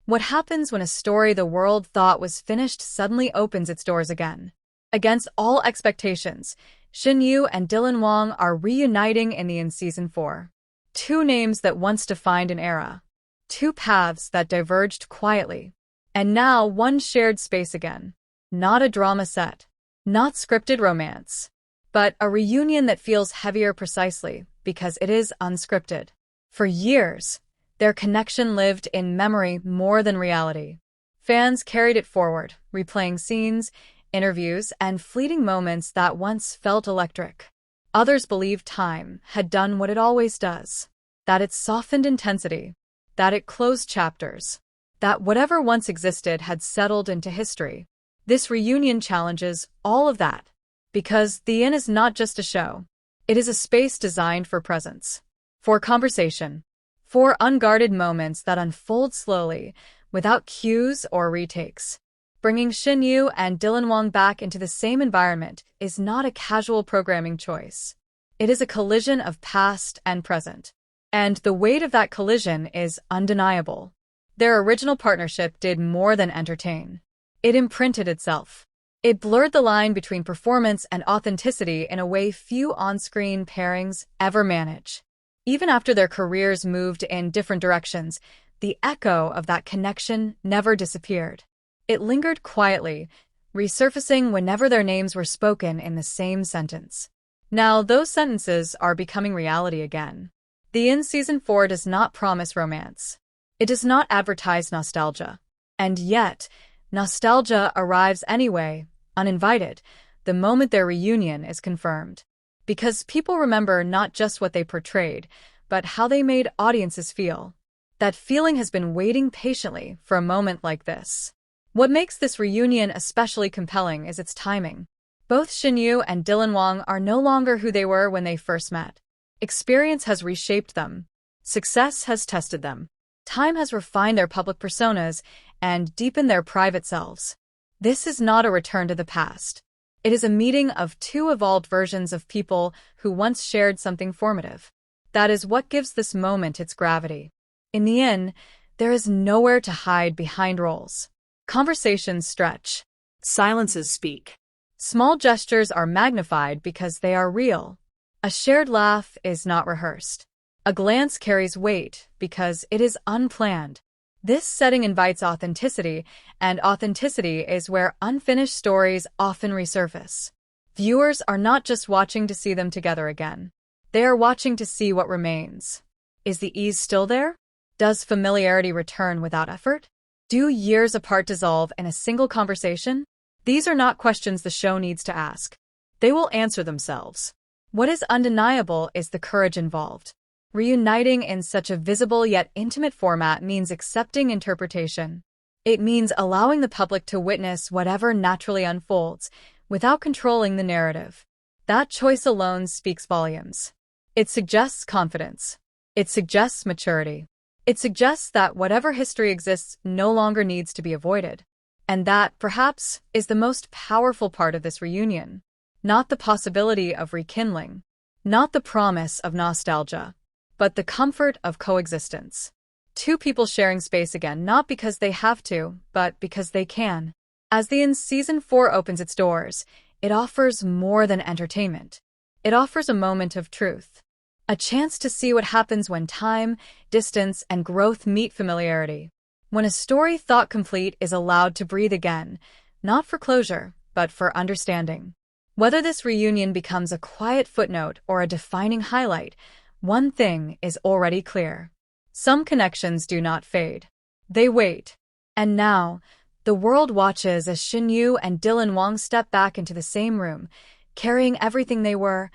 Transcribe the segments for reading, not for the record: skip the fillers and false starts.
What happens when a story the world thought was finished suddenly opens its doors again? Against all expectations, Shen Yue and Wang are reuniting in Season 4. Two names that once defined an era. Two paths that diverged quietly. And now one shared space again. Not a drama set. Not scripted romance. But a reunion that feels heavier precisely because it is unscripted. For years, their connection lived in memory more than reality. Fans carried it forward, replaying scenes, interviews, and fleeting moments that once felt electric. Others believed time had done what it always does. That it softened intensity. That it closed chapters. That whatever once existed had settled into history. This reunion challenges all of that. Because the Inn is not just a show. It is a space designed for presence. For conversation. For unguarded moments that unfold slowly, without cues or retakes. Bringing Shen Yue and Wang back into the same environment is not a casual programming choice. It is a collision of past and present. And the weight of that collision is undeniable. Their original partnership did more than entertain. It imprinted itself. It blurred the line between performance and authenticity in a way few on-screen pairings ever manage. Even after their careers moved in different directions, the echo of that connection never disappeared. It lingered quietly, resurfacing whenever their names were spoken in the same sentence. Now, those sentences are becoming reality again. The Inn Season 4 does not promise romance. It does not advertise nostalgia. And yet, nostalgia arrives anyway, uninvited, the moment their reunion is confirmed. Because people remember not just what they portrayed, but how they made audiences feel. That feeling has been waiting patiently for a moment like this. What makes this reunion especially compelling is its timing. Both Shen Yue and Wang are no longer who they were when they first met. Experience has reshaped them. Success has tested them. Time has refined their public personas and deepened their private selves. This is not a return to the past. It is a meeting of two evolved versions of people who once shared something formative. That is what gives this moment its gravity. In the Inn, there is nowhere to hide behind roles. Conversations stretch. Silences speak. Small gestures are magnified because they are real. A shared laugh is not rehearsed. A glance carries weight because it is unplanned. This setting invites authenticity, and authenticity is where unfinished stories often resurface. Viewers are not just watching to see them together again. They are watching to see what remains. Is the ease still there? Does familiarity return without effort? Do years apart dissolve in a single conversation? These are not questions the show needs to ask. They will answer themselves. What is undeniable is the courage involved. Reuniting in such a visible yet intimate format means accepting interpretation. It means allowing the public to witness whatever naturally unfolds, without controlling the narrative. That choice alone speaks volumes. It suggests confidence. It suggests maturity. It suggests that whatever history exists no longer needs to be avoided. And that, perhaps, is the most powerful part of this reunion. Not the possibility of rekindling. Not the promise of nostalgia. But the comfort of coexistence. Two people sharing space again, not because they have to, but because they can. As the Inn Season 4 opens its doors, it offers more than entertainment. It offers a moment of truth. A chance to see what happens when time, distance, and growth meet familiarity. When a story thought complete is allowed to breathe again, not for closure, but for understanding. Whether this reunion becomes a quiet footnote or a defining highlight, one thing is already clear. Some connections do not fade. They wait. And now, the world watches as Shen Yue and Wang step back into the same room, carrying everything they were,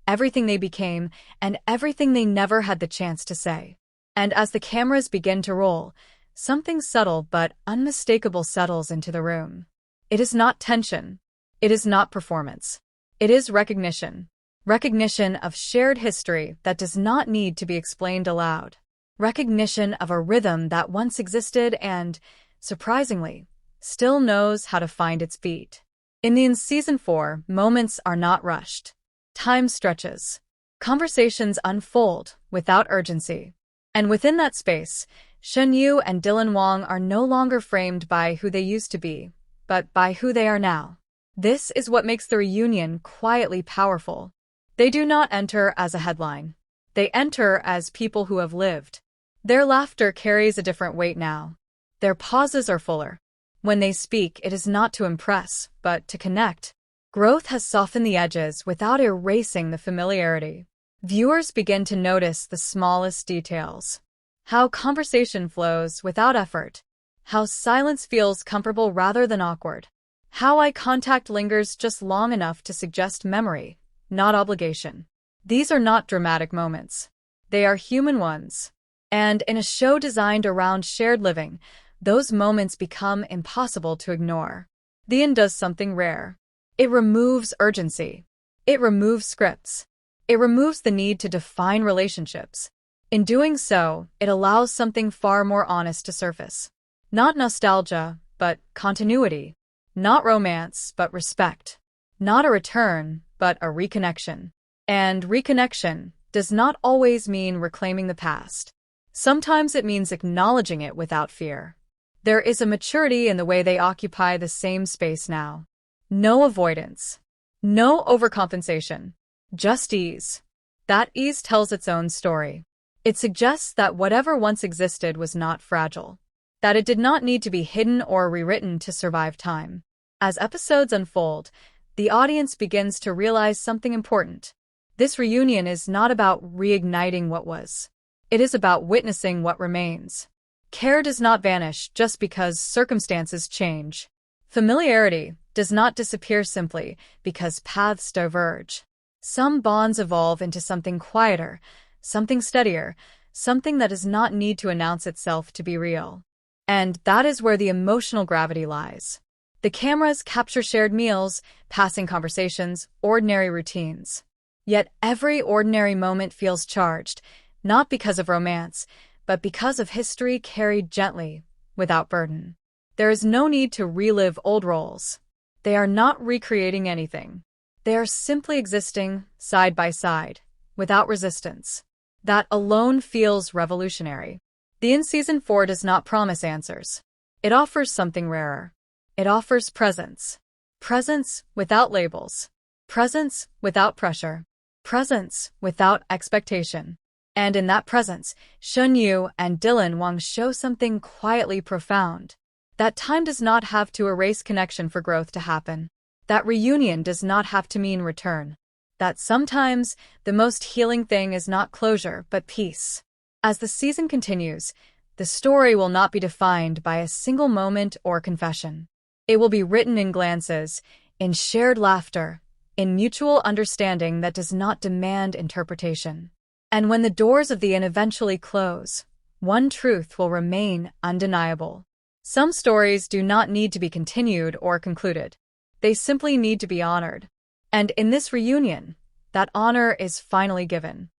everything they became, and everything they never had the chance to say. And as the cameras begin to roll, something subtle but unmistakable settles into the room. It is not tension. It is not performance. It is recognition. Recognition of shared history that does not need to be explained aloud. Recognition of a rhythm that once existed and, surprisingly, still knows how to find its beat. In the Season 4, moments are not rushed. Time stretches. Conversations unfold without urgency. And within that space, Shen Yue and Dylan Wang are no longer framed by who they used to be, but by who they are now. This is what makes the reunion quietly powerful. They do not enter as a headline. They enter as people who have lived. Their laughter carries a different weight now. Their pauses are fuller. When they speak, it is not to impress, but to connect. Growth has softened the edges without erasing the familiarity. Viewers begin to notice the smallest details. How conversation flows without effort. How silence feels comfortable rather than awkward. How eye contact lingers just long enough to suggest memory, not obligation. These are not dramatic moments. They are human ones. And in a show designed around shared living, those moments become impossible to ignore. The end does something rare. It removes urgency. It removes scripts. It removes the need to define relationships. In doing so, it allows something far more honest to surface. Not nostalgia, but continuity. Not romance, but respect. Not a return, but a reconnection. And reconnection does not always mean reclaiming the past. Sometimes it means acknowledging it without fear. There is a maturity in the way they occupy the same space now. No avoidance. No overcompensation. Just ease. That ease tells its own story. It suggests that whatever once existed was not fragile. That it did not need to be hidden or rewritten to survive time. As episodes unfold, the audience begins to realize something important. This reunion is not about reigniting what was. It is about witnessing what remains. Care does not vanish just because circumstances change. Familiarity does not disappear simply because paths diverge. Some bonds evolve into something quieter, something steadier, something that does not need to announce itself to be real. And that is where the emotional gravity lies. The cameras capture shared meals, passing conversations, ordinary routines. Yet every ordinary moment feels charged, not because of romance, but because of history carried gently, without burden. There is no need to relive old roles. They are not recreating anything. They are simply existing, side by side, without resistance. That alone feels revolutionary. The In Season 4 does not promise answers. It offers something rarer. It offers presence. Presence without labels. Presence without pressure. Presence without expectation. And in that presence, Shen Yue and Dylan Wang show something quietly profound. That time does not have to erase connection for growth to happen. That reunion does not have to mean return. That sometimes the most healing thing is not closure, but peace. As the season continues, the story will not be defined by a single moment or confession. It will be written in glances, in shared laughter, in mutual understanding that does not demand interpretation. And when the doors of the inn eventually close, one truth will remain undeniable. Some stories do not need to be continued or concluded. They simply need to be honored. And in this reunion, that honor is finally given.